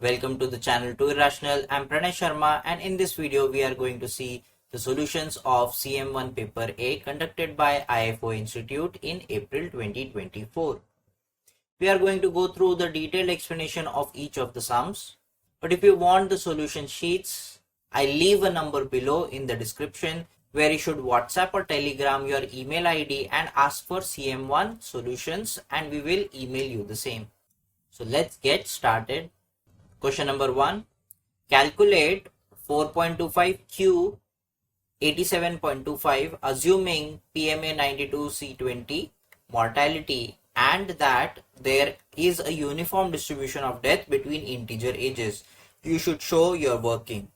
Welcome to the channel Too Irrational. I'm Pranay Sharma, and in this video we are going to see the solutions of CM1 paper A conducted by IFoA Institute in April 2024. We are going to go through the detailed explanation of each of the sums. But if you want the solution sheets, I leave a number below in the description where you should WhatsApp or Telegram your email ID and ask for CM1 solutions, and we will email you the same. So let's get started. Question number 1. Calculate 4.25Q 87.25 assuming PMA 92C20 mortality and that there is a uniform distribution of death between integer ages. You should show your working.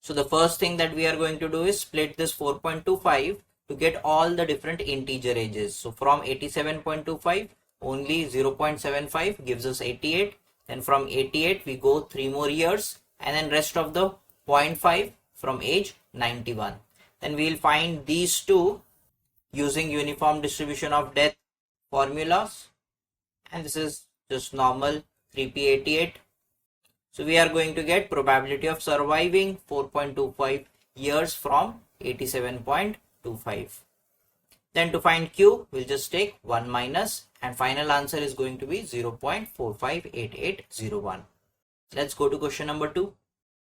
So the first thing that we are going to do is split this 4.25 to get all the different integer ages. So from 87.25, only 0.75 gives us 88. Then from 88 we go 3 more years, and then rest of the 0.5 from age 91. Then we will find these two using uniform distribution of death formulas, and this is just normal 3p88. So we are going to get probability of surviving 4.25 years from 87.25. Then to find Q, we'll just take 1 minus, and final answer is going to be 0.458801. Let's go to question number 2.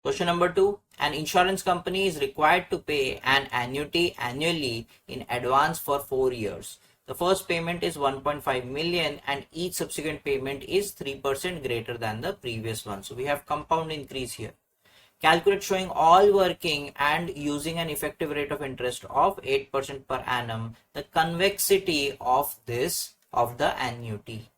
Question number 2. An insurance company is required to pay an annuity annually in advance for 4 years. The first payment is 1.5 million and each subsequent payment is 3% greater than the previous one. So we have compound increase here. Calculate showing all working and using an effective rate of interest of 8% per annum the convexity of the annuity.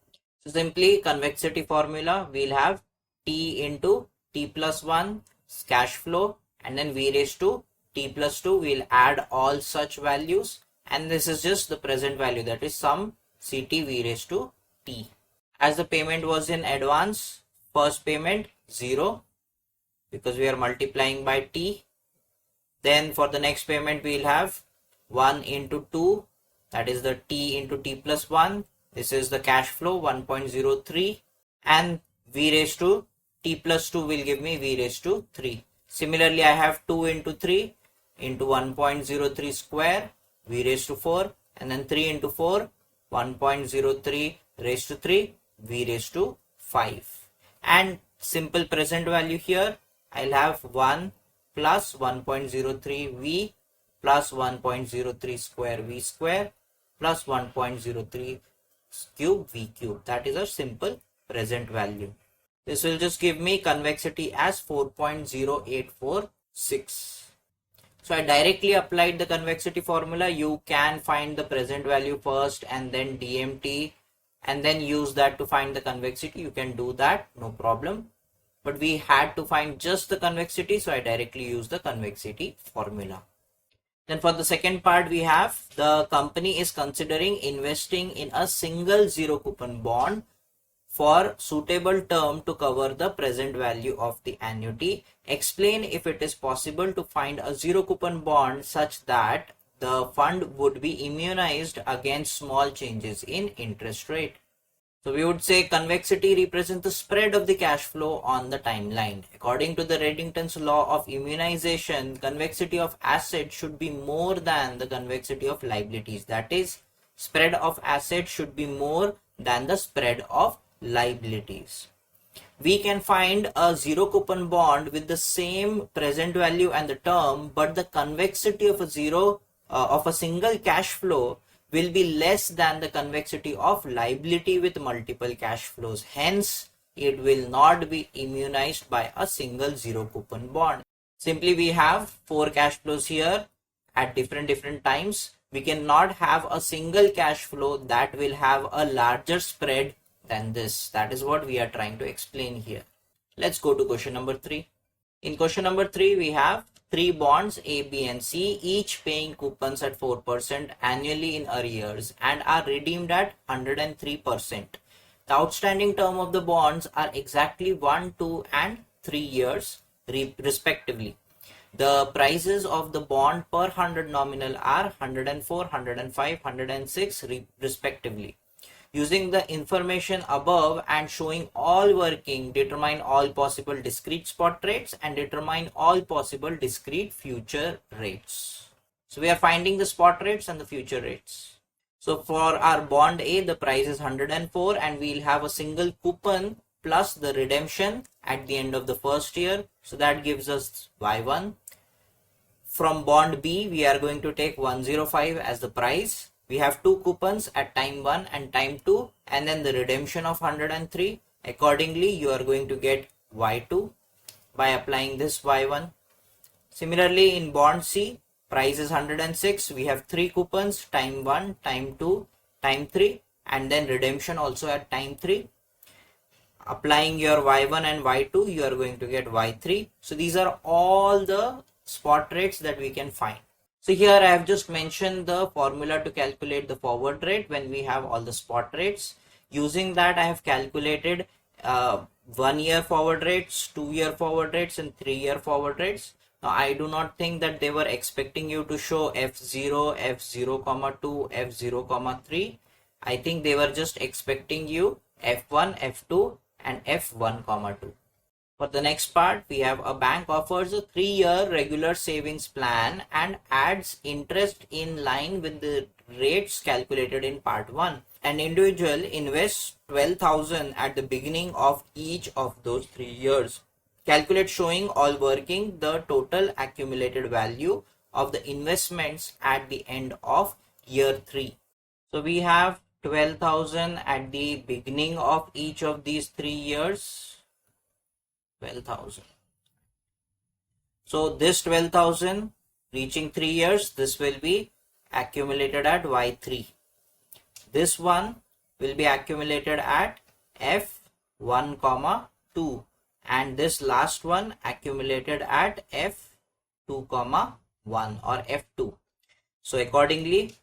So simply convexity formula, we'll have T into T plus 1 cash flow, and then V raised to T plus 2. We'll add all such values, and this is just the present value, that is sum CT V raised to T. As the payment was in advance, first payment 0 because we are multiplying by T. Then for the next payment we'll have 1 into 2, that is the T into T plus 1. This is the cash flow 1.03, and V raised to T plus 2 will give me V raised to 3. Similarly, I have 2 into 3 into 1.03 square V raised to 4, and then 3 into 4 1.03 raised to 3 V raised to 5. And simple present value here, I'll have 1 plus 1.03 V plus 1.03 square V square plus 1.03 cube V cube. That is a simple present value. This will just give me convexity as 4.0846. So I directly applied the convexity formula. You can find the present value first and then DMT and then use that to find the convexity. You can do that, no problem. But we had to find just the convexity, so I directly used the convexity formula. Then for the second part, we have the company is considering investing in a single zero coupon bond for suitable term to cover the present value of the annuity. Explain if it is possible to find a zero coupon bond such that the fund would be immunized against small changes in interest rate. So we would say convexity represents the spread of the cash flow on the timeline. According to the Reddington's law of immunization, convexity of assets should be more than the convexity of liabilities. That is, spread of assets should be more than the spread of liabilities. We can find a zero coupon bond with the same present value and the term, but the convexity of a single cash flow will be less than the convexity of liability with multiple cash flows. Hence, it will not be immunized by a single zero coupon bond. Simply, we have 4 cash flows here at different times. We cannot have a single cash flow that will have a larger spread than this. That is what we are trying to explain here. Let's go to question number 3. In question number 3, we have 3 bonds A, B and C, each paying coupons at 4% annually in arrears and are redeemed at 103%. The outstanding term of the bonds are exactly 1, 2 and 3 years respectively. The prices of the bond per 100 nominal are 104, 105, 106 respectively. Using the information above and showing all working, determine all possible discrete spot rates and determine all possible discrete future rates. So we are finding the spot rates and the future rates. So for our bond A, the price is 104 and we'll have a single coupon plus the redemption at the end of the first year. So that gives us Y1. From bond B, we are going to take 105 as the price. We have two coupons at time 1 and time 2 and then the redemption of 103. Accordingly, you are going to get Y2 by applying this Y1. Similarly, in bond C, price is 106. We have three coupons, time 1, time 2, time 3 and then redemption also at time 3. Applying your Y1 and Y2, you are going to get Y3. So these are all the spot rates that we can find. So here I have just mentioned the formula to calculate the forward rate when we have all the spot rates. Using that, I have calculated 1 year forward rates, 2 year forward rates and 3 year forward rates. Now I do not think that they were expecting you to show F0, F0,2, F0,3. I think they were just expecting you F1, F2 and F1,2. For the next part, we have a bank offers a 3-year regular savings plan and adds interest in line with the rates calculated in part 1. An individual invests 12,000 at the beginning of each of those 3 years. Calculate showing all working the total accumulated value of the investments at the end of year 3. So we have 12,000 at the beginning of each of these 3 years. 12,000. So this 12,000 reaching 3 years, this will be accumulated at Y3. This one will be accumulated at F1, 2 and this last one accumulated at F2, 1 or F2. So accordingly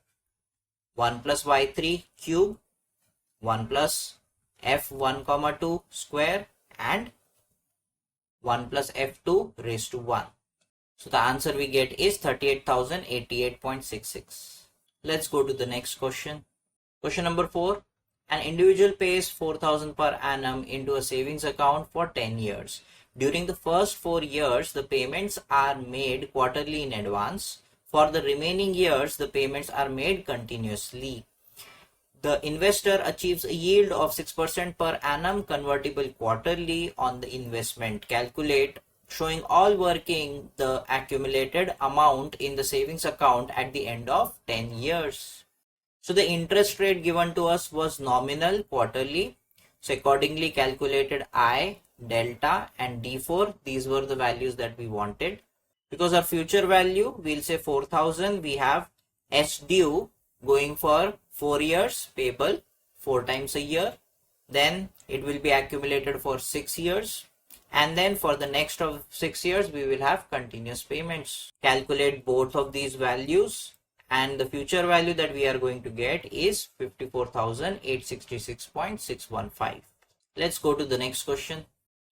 1 plus Y3 cube, 1 plus F1, 2 square and 1 plus F2 raised to 1. So the answer we get is 38,088.66. Let's go to the next question. Question number 4. An individual pays 4,000 per annum into a savings account for 10 years. During the first 4 years, the payments are made quarterly in advance. For the remaining years, the payments are made continuously. The investor achieves a yield of 6% per annum convertible quarterly on the investment. Calculate showing all working the accumulated amount in the savings account at the end of 10 years. So the interest rate given to us was nominal quarterly. So accordingly calculated I, delta and D4. These were the values that we wanted. Because our future value, we'll say 4,000. We have S due going for 4 years payable 4 times a year. Then it will be accumulated for 6 years. And then for the next of 6 years, we will have continuous payments. Calculate both of these values. And the future value that we are going to get is 54,866.615. Let's go to the next question.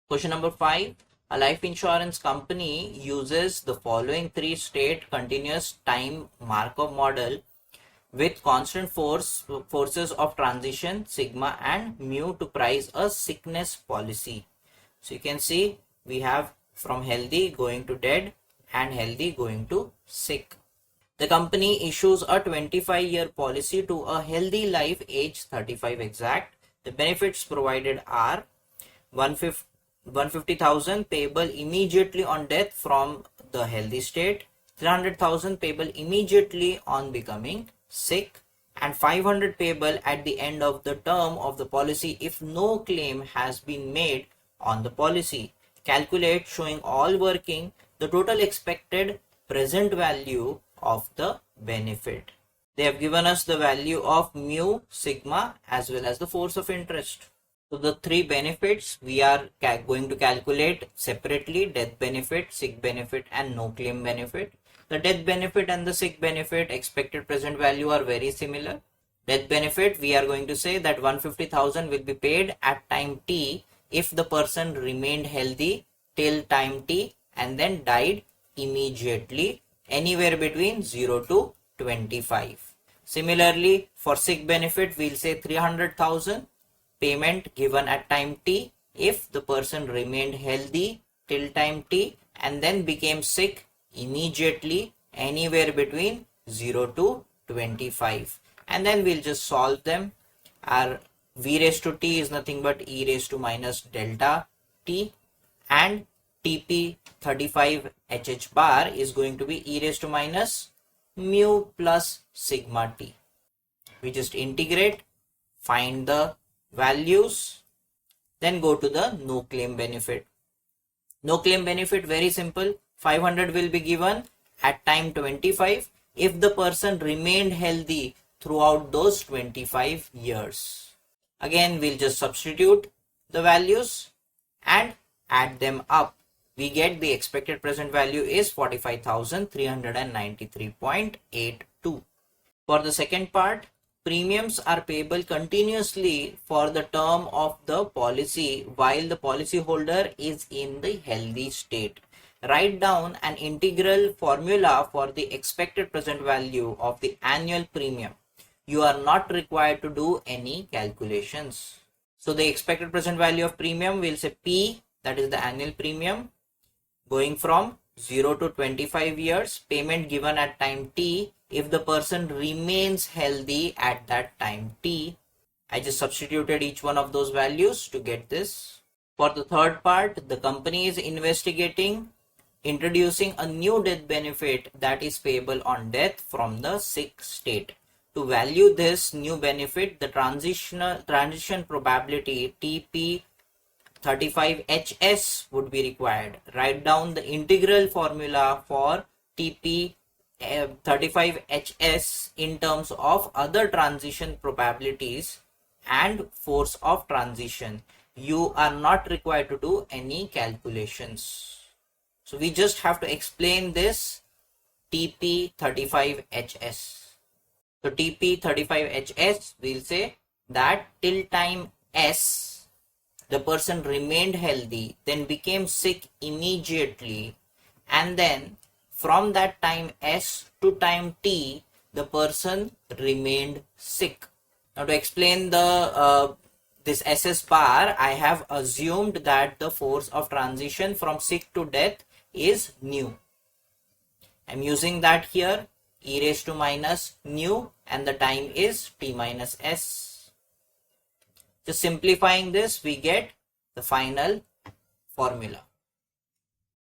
Question number 5. A life insurance company uses the following 3 state continuous time Markov model with constant forces of transition sigma and mu to price a sickness policy. So you can see we have from healthy going to dead and healthy going to sick. The company issues a 25-year policy to a healthy life age 35 exact. The benefits provided are 150,000 payable immediately on death from the healthy state, 300,000 payable immediately on becoming sick, and 500 payable at the end of the term of the policy if no claim has been made on the policy. Calculate showing all working the total expected present value of the benefit. They have given us the value of mu, sigma as well as the force of interest. So the 3 benefits we are going to calculate separately: death benefit, sick benefit and no claim benefit. The death benefit and the sick benefit expected present value are very similar. Death benefit, we are going to say that 150,000 will be paid at time t if the person remained healthy till time t and then died immediately anywhere between 0 to 25. Similarly, for sick benefit, we'll say 300,000 payment given at time t if the person remained healthy till time t and then became sick immediately anywhere between 0 to 25. And then we'll just solve them. Our v raised to t is nothing but e raised to minus delta t, and TP 35 HH bar is going to be e raised to minus mu plus sigma t. We just integrate, find the values, then go to the no claim benefit. No claim benefit, very simple. 500 will be given at time 25 if the person remained healthy throughout those 25 years. Again, we'll just substitute the values and add them up. We get the expected present value is 45,393.82. For the second part, premiums are payable continuously for the term of the policy while the policyholder is in the healthy state. Write down an integral formula for the expected present value of the annual premium. You are not required to do any calculations. So the expected present value of premium, we'll say P, that is the annual premium, going from 0 to 25 years, payment given at time t if the person remains healthy at that time t. I just substituted each one of those values to get this. For the third part, the company is introducing a new death benefit that is payable on death from the sick state. To value this new benefit, the transition probability TP 35HS would be required. Write down the integral formula for TP 35HS in terms of other transition probabilities and force of transition. You are not required to do any calculations. So we just have to explain this TP 35HS. So TP 35HS, we'll say that till time S, the person remained healthy, then became sick immediately, and then from that time S to time T, the person remained sick. Now to explain the this SS bar, I have assumed that the force of transition from sick to death is nu. I'm using that here, e raised to minus nu, and the time is t minus s. Just simplifying this, we get the final formula.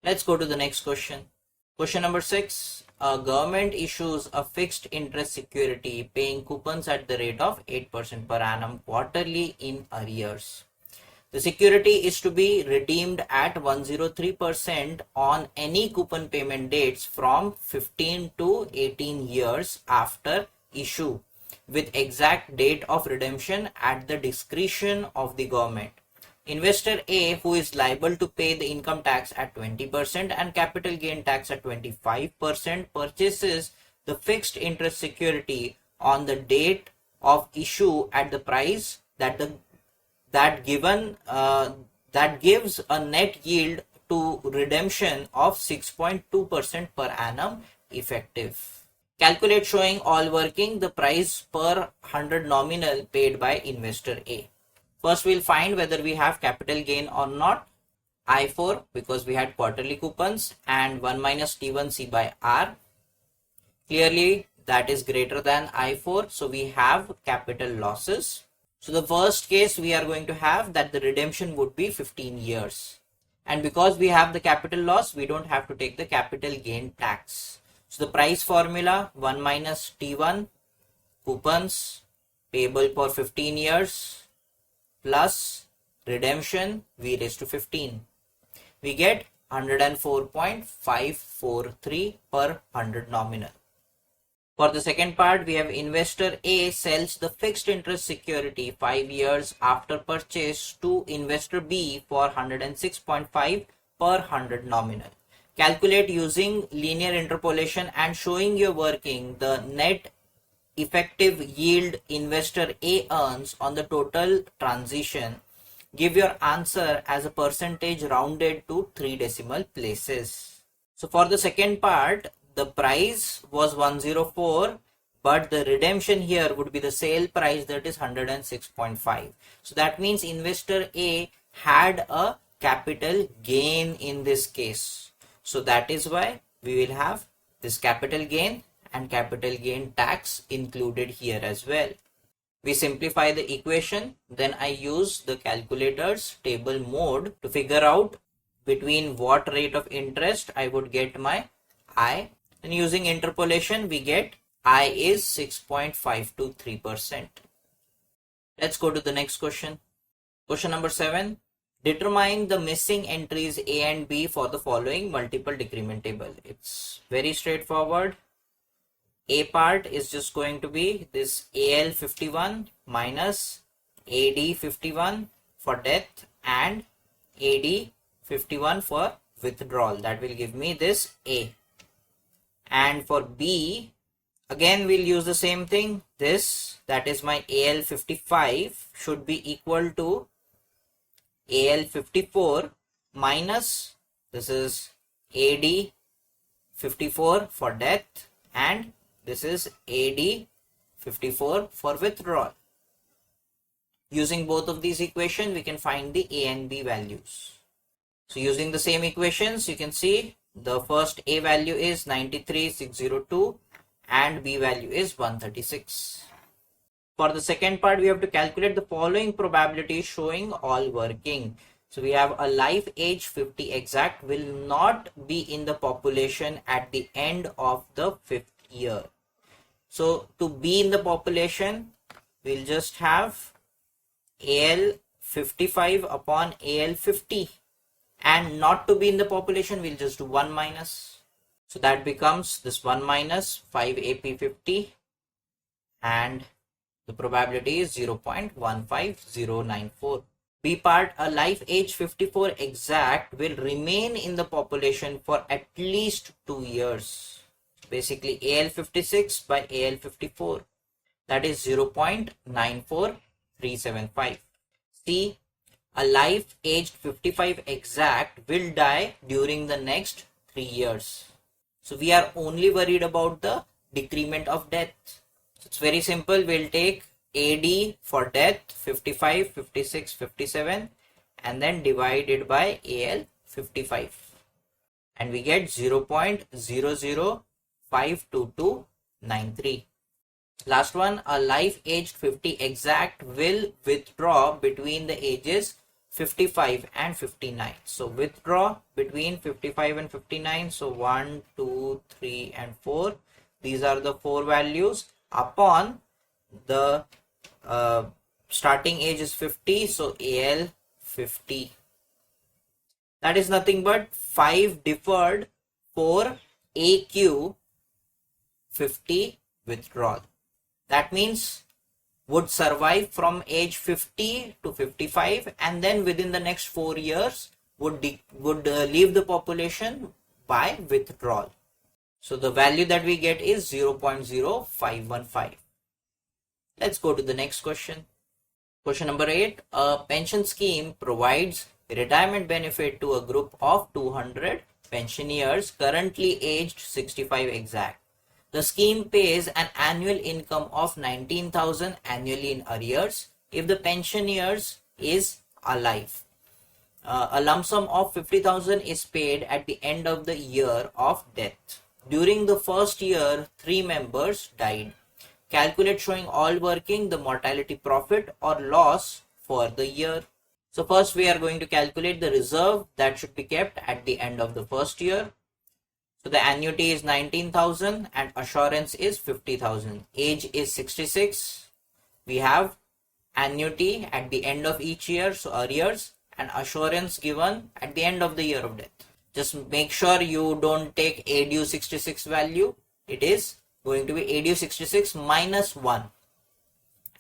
Let's go to the next question. Question number 6. A government issues a fixed interest security paying coupons at the rate of 8% per annum quarterly in arrears. The security is to be redeemed at 103% on any coupon payment dates from 15 to 18 years after issue, with exact date of redemption at the discretion of the government. Investor A, who is liable to pay the income tax at 20% and capital gain tax at 25%, purchases the fixed interest security on the date of issue at the price that gives a net yield to redemption of 6.2% per annum effective. Calculate showing all working the price per 100 nominal paid by investor A. First, we'll find whether we have capital gain or not. I4, because we had quarterly coupons, and 1 minus T1 C by R. Clearly, that is greater than I4, so we have capital losses. So the first case we are going to have that the redemption would be 15 years. And because we have the capital loss, we don't have to take the capital gain tax. So the price formula, 1 minus T1 coupons payable for 15 years plus redemption v raised to 15. We get 104.543 per 100 nominal. For the second part, we have investor A sells the fixed interest security 5 years after purchase to investor B for 106.5 per 100 nominal. Calculate using linear interpolation and showing your working the net effective yield investor A earns on the total transition. Give your answer as a percentage rounded to 3 decimal places. So for the second part, the price was 104, but the redemption here would be the sale price, that is 106.5. So that means investor A had a capital gain in this case. So that is why we will have this capital gain and capital gain tax included here as well. We simplify the equation, then I use the calculator's table mode to figure out between what rate of interest I would get my I. And using interpolation, we get I is 6.523%. Let's go to the next question. Question number 7. Determine the missing entries A and B for the following multiple decrement table. It's very straightforward. A part is just going to be this AL51 minus AD51 for death and AD51 for withdrawal. That will give me this A. And for B, again we'll use the same thing. This, that is my AL55, should be equal to AL54 minus, this is AD54 for death and this is AD54 for withdrawal. Using both of these equations, we can find the A and B values. So using the same equations, you can see the first A value is 93,602 and B value is 136. For the second part, we have to calculate the following probability showing all working. So we have a life age 50 exact will not be in the population at the end of the 5th year. So to be in the population, we'll just have AL55 upon AL50, and not to be in the population, we'll just do 1 minus. So that becomes this 1 minus 5AP50 and the probability is 0.15094. B part, a life age 54 exact will remain in the population for at least 2 years. Basically AL56 by AL54, that is 0.94375. C, a life aged 55 exact will die during the next 3 years. So we are only worried about the decrement of death. So it's very simple. We'll take AD for death 55, 56, 57 and then divided by AL55 and we get 0.005223. Last one, a life aged 50 exact will withdraw between the ages 55 and 59. So withdraw between 55 and 59. So 1, 2, 3 and 4. These are the 4 values upon the starting age is 50. So AL 50. That is nothing but 5 deferred for AQ 50 withdrawal. That means would survive from age 50 to 55 and then within the next 4 years would leave the population by withdrawal. So the value that we get is 0.0515. Let's go to the next question. Question number 8. A pension scheme provides retirement benefit to a group of 200 pensioners currently aged 65 exact. The scheme pays an annual income of 19,000 annually in arrears if the pensioners is alive. A lump sum of 50,000 is paid at the end of the year of death. During the first year, 3 members died. Calculate showing all working the mortality profit or loss for the year. So first we are going to calculate the reserve that should be kept at the end of the first year. So the annuity is 19,000 and assurance is 50,000. Age is 66. We have annuity at the end of each year, so arrears, and assurance given at the end of the year of death. Just make sure you don't take ADU 66 value. It is going to be ADU 66 minus 1.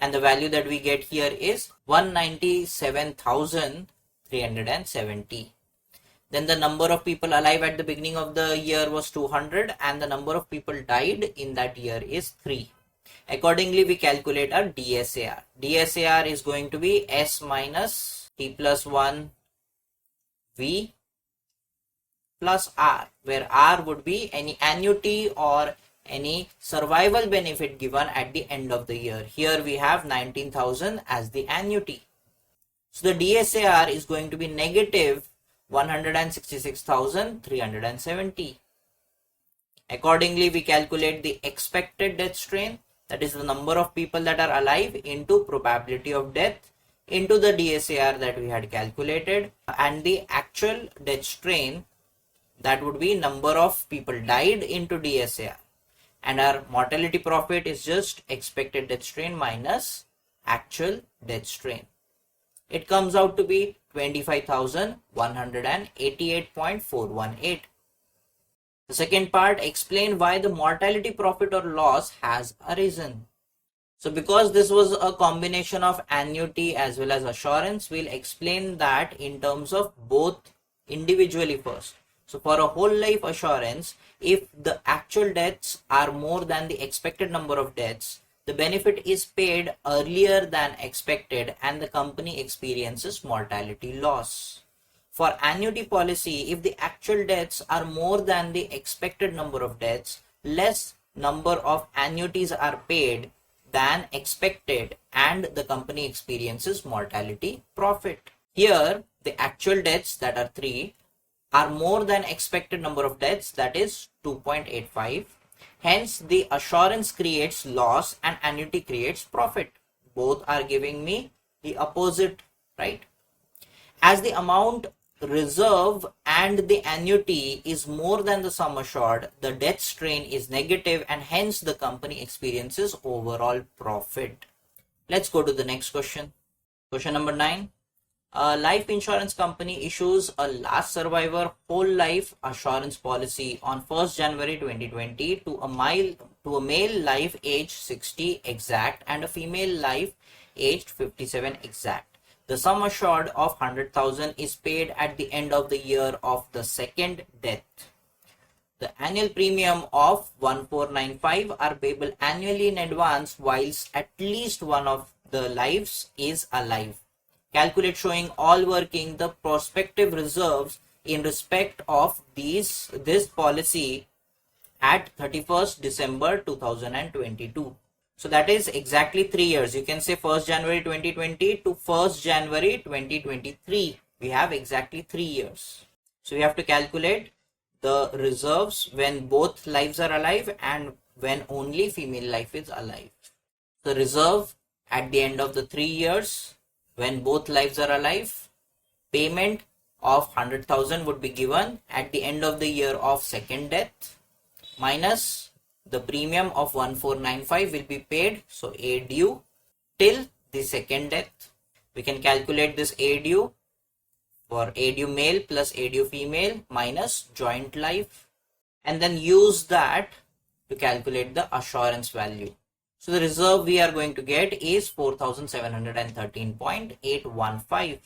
And the value that we get here is 197,370. Then the number of people alive at the beginning of the year was 200 and the number of people died in that year is 3. Accordingly, we calculate our DSAR. DSAR is going to be S minus T plus 1 V plus R, where R would be any annuity or any survival benefit given at the end of the year. Here we have 19,000 as the annuity. So the DSAR is going to be negative 166,370. Accordingly, we calculate the expected death strain, that is the number of people that are alive into probability of death into the DSAR that we had calculated, and the actual death strain, that would be number of people died into DSAR, and our mortality profit is just expected death strain minus actual death strain. It comes out to be 25,188.418. The second part, explain why the mortality profit or loss has arisen. So because this was a combination of annuity as well as assurance, we'll explain that in terms of both individually first. So for a whole life assurance, if the actual deaths are more than the expected number of deaths, the benefit is paid earlier than expected and the company experiences mortality loss. For annuity policy, if the actual deaths are more than the expected number of deaths, less number of annuities are paid than expected and the company experiences mortality profit. Here, the actual deaths, that are 3, are more than expected number of deaths, that is 2.85. Hence, the assurance creates loss and annuity creates profit. Both are giving me the opposite, right? As the amount reserve and the annuity is more than the sum assured, the death strain is negative and hence the company experiences overall profit. Let's go to the next question. Question number 9. A life insurance company issues a last survivor whole life assurance policy on 1st January 2020 to a male life age 60 exact and a female life aged 57 exact. The sum assured of 100,000 is paid at the end of the year of the second death. The annual premium of 1495 are payable annually in advance whilst at least one of the lives is alive. Calculate showing all working the prospective reserves in respect of this policy at 31st December 2022. So that is exactly 3 years. You can say 1st January 2020 to 1st January 2023. We have exactly 3 years. So we have to calculate the reserves when both lives are alive and when only female life is alive. The reserve at the end of the 3 years when both lives are alive, payment of 100,000 would be given at the end of the year of second death minus the premium of 1495 will be paid. So A due till the second death. We can calculate this A due for A due male plus A due female minus joint life and then use that to calculate the assurance value. So the reserve we are going to get is 4,713.815.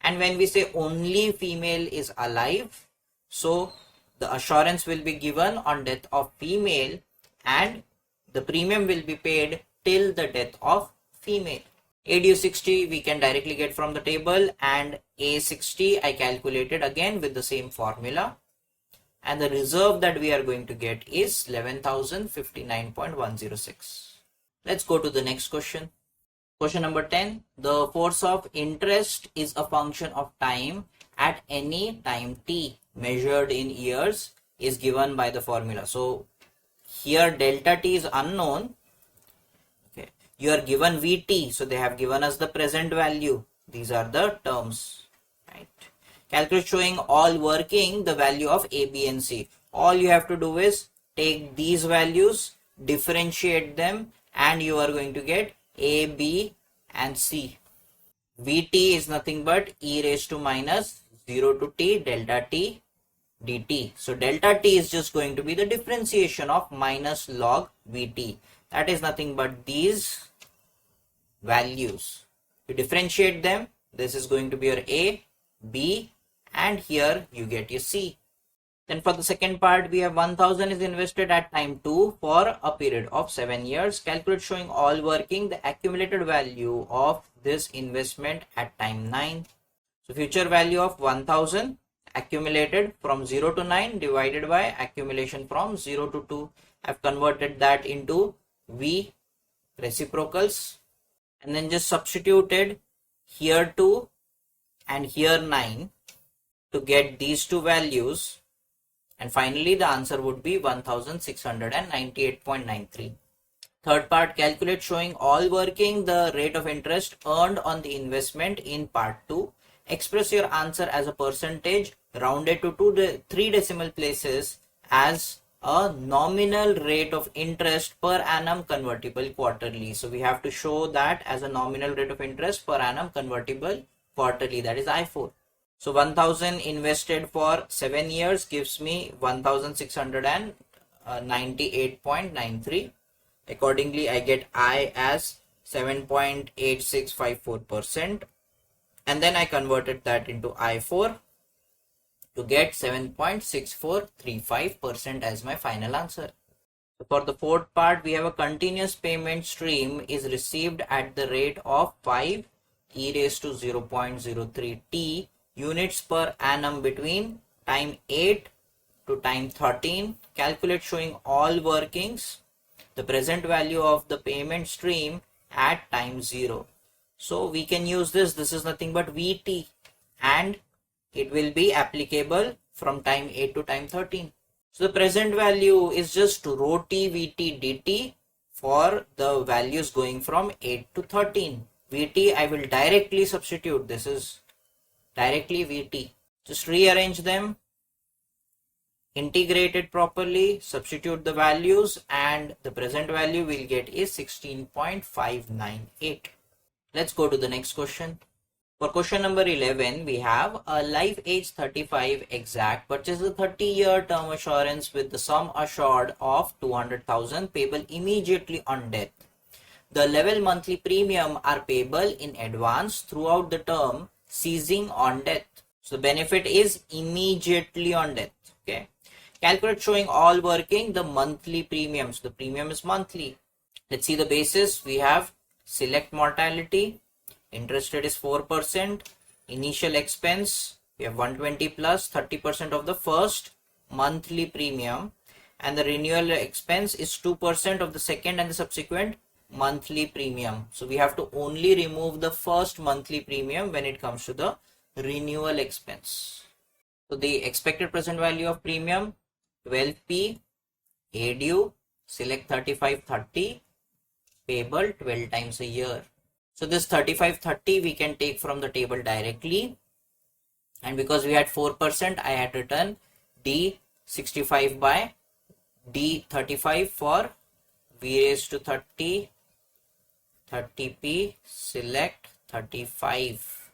And when we say only female is alive, so the assurance will be given on death of female and the premium will be paid till the death of female. ADU 60 we can directly get from the table and A60 I calculated again with the same formula. And the reserve that we are going to get is 11,059.106. Let's go to the next question. Question number 10. The force of interest is a function of time at any time t measured in years is given by the formula. So here delta t is unknown. Okay. You are given Vt. So they have given us the present value. These are the terms. Right. Calculate showing all working the value of A, B and C. All you have to do is take these values, differentiate them, and you are going to get A, B and C. Vt is nothing but e raised to minus 0 to t delta t dt. So delta t is just going to be the differentiation of minus log Vt. That is nothing but these values. You differentiate them. This is going to be your A, B and here you get your C. Then for the second part, we have 1000 is invested at time 2 for a period of 7 years. Calculate showing all working the accumulated value of this investment at time 9. So future value of 1000 accumulated from 0 to 9 divided by accumulation from 0 to 2. I've converted that into V reciprocals and then just substituted here 2 and here 9 to get these two values, and finally the answer would be 1698.93. Third part, calculate showing all working the rate of interest earned on the investment in part 2. Express your answer as a percentage rounded to 3 decimal places as a nominal rate of interest per annum convertible quarterly. So we have to show that as a nominal rate of interest per annum convertible quarterly, that is I4. So 1000 invested for 7 years gives me 1698.93. Accordingly, I get I as 7.8654%, and then I converted that into I4 to get 7.6435% as my final answer. So for the fourth part, we have a continuous payment stream is received at the rate of 5 e raised to 0.03 t units per annum between time 8 to time 13. Calculate showing all workings the present value of the payment stream at time 0. So we can use this is nothing but Vt, and it will be applicable from time 8 to time 13. So the present value is just rho t Vt dt for the values going from 8 to 13. Vt I will directly substitute, this is directly Vt. Just rearrange them, integrate it properly, substitute the values, and the present value we'll get is 16.598. Let's go to the next question. For question number 11, we have a life age 35 exact purchases a 30-year term assurance with the sum assured of 200,000 payable immediately on death. The level monthly premium are payable in advance throughout the term, ceasing on death. So the benefit is immediately on death. Okay. Calculate showing all working the monthly premiums. The premium is monthly. Let's see the basis. We have select mortality. Interest rate is 4%. Initial expense, we have 120 plus 30% of the first monthly premium, and the renewal expense is 2% of the second and the subsequent monthly premium. So we have to only remove the first monthly premium when it comes to the renewal expense. So the expected present value of premium 12p, A due, select 3530, payable 12 times a year. So this 3530 we can take from the table directly, and because we had 4%, I had written D65 by D35 for V raised to 30, 30p, select 35.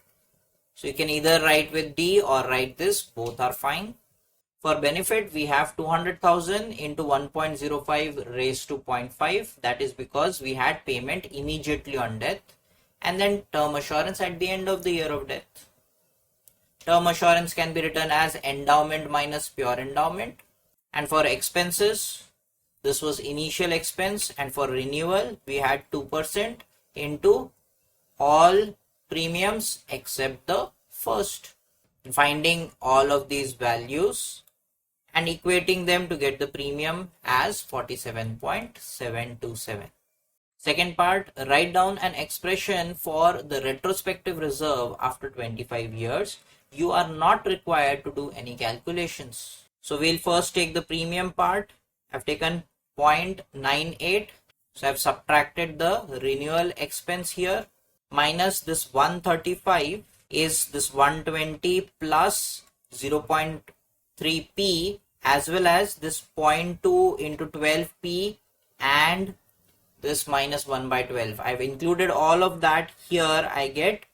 So you can either write with D or write this, both are fine. For benefit, we have 200,000 into 1.05 raised to 0.5. That is because we had payment immediately on death, and then term assurance at the end of the year of death. Term assurance can be written as endowment minus pure endowment. And for expenses, this was initial expense, and for renewal, we had 2% into all premiums except the first. Finding all of these values and equating them to get the premium as 47.727. Second part, write down an expression for the retrospective reserve after 25 years. You are not required to do any calculations. So we'll first take the premium part. I've taken 0.98. So I've subtracted the renewal expense here, minus this 135 is this 120 plus 0.3p, as well as this 0.2 into 12p and this minus 1 by 12. I've included all of that here. I get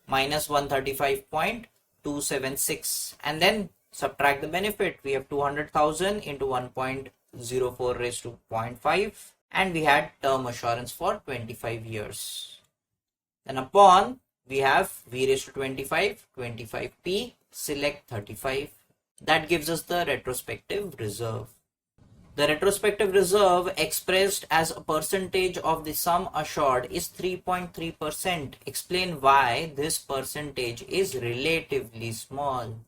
minus 135.276, and then subtract the benefit. We have 200,000 into 1.04 raised to 0.5, and we had term assurance for 25 years. Then upon, we have V raised to 25, 25p, select 35. That gives us the retrospective reserve. The retrospective reserve expressed as a percentage of the sum assured is 3.3%. Explain why this percentage is relatively small.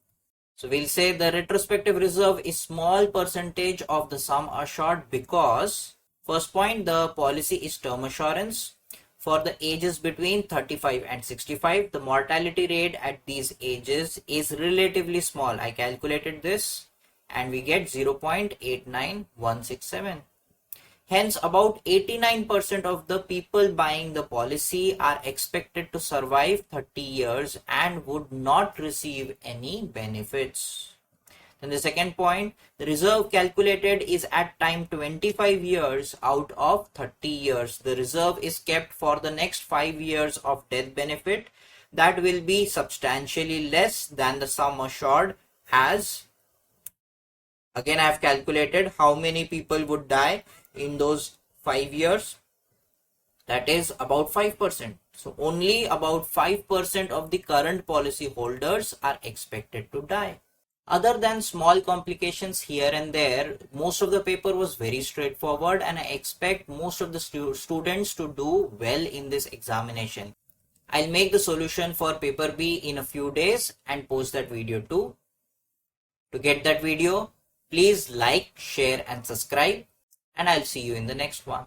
So we'll say the retrospective reserve is small percentage of the sum assured because first point, the policy is term assurance. For the ages between 35 and 65, the mortality rate at these ages is relatively small. I calculated this and we get 0.89167. Hence, about 89% of the people buying the policy are expected to survive 30 years and would not receive any benefits. Then the second point, the reserve calculated is at time 25 years out of 30 years. The reserve is kept for the next 5 years of death benefit that will be substantially less than the sum assured, as again I have calculated how many people would die in those 5 years. That is about 5%. So only about 5% of the current policy holders are expected to die. Other than small complications here and there, most of the paper was very straightforward and I expect most of the students to do well in this examination. I'll make the solution for paper B in a few days and post that video too. To get that video, please like, share and subscribe, and I'll see you in the next one.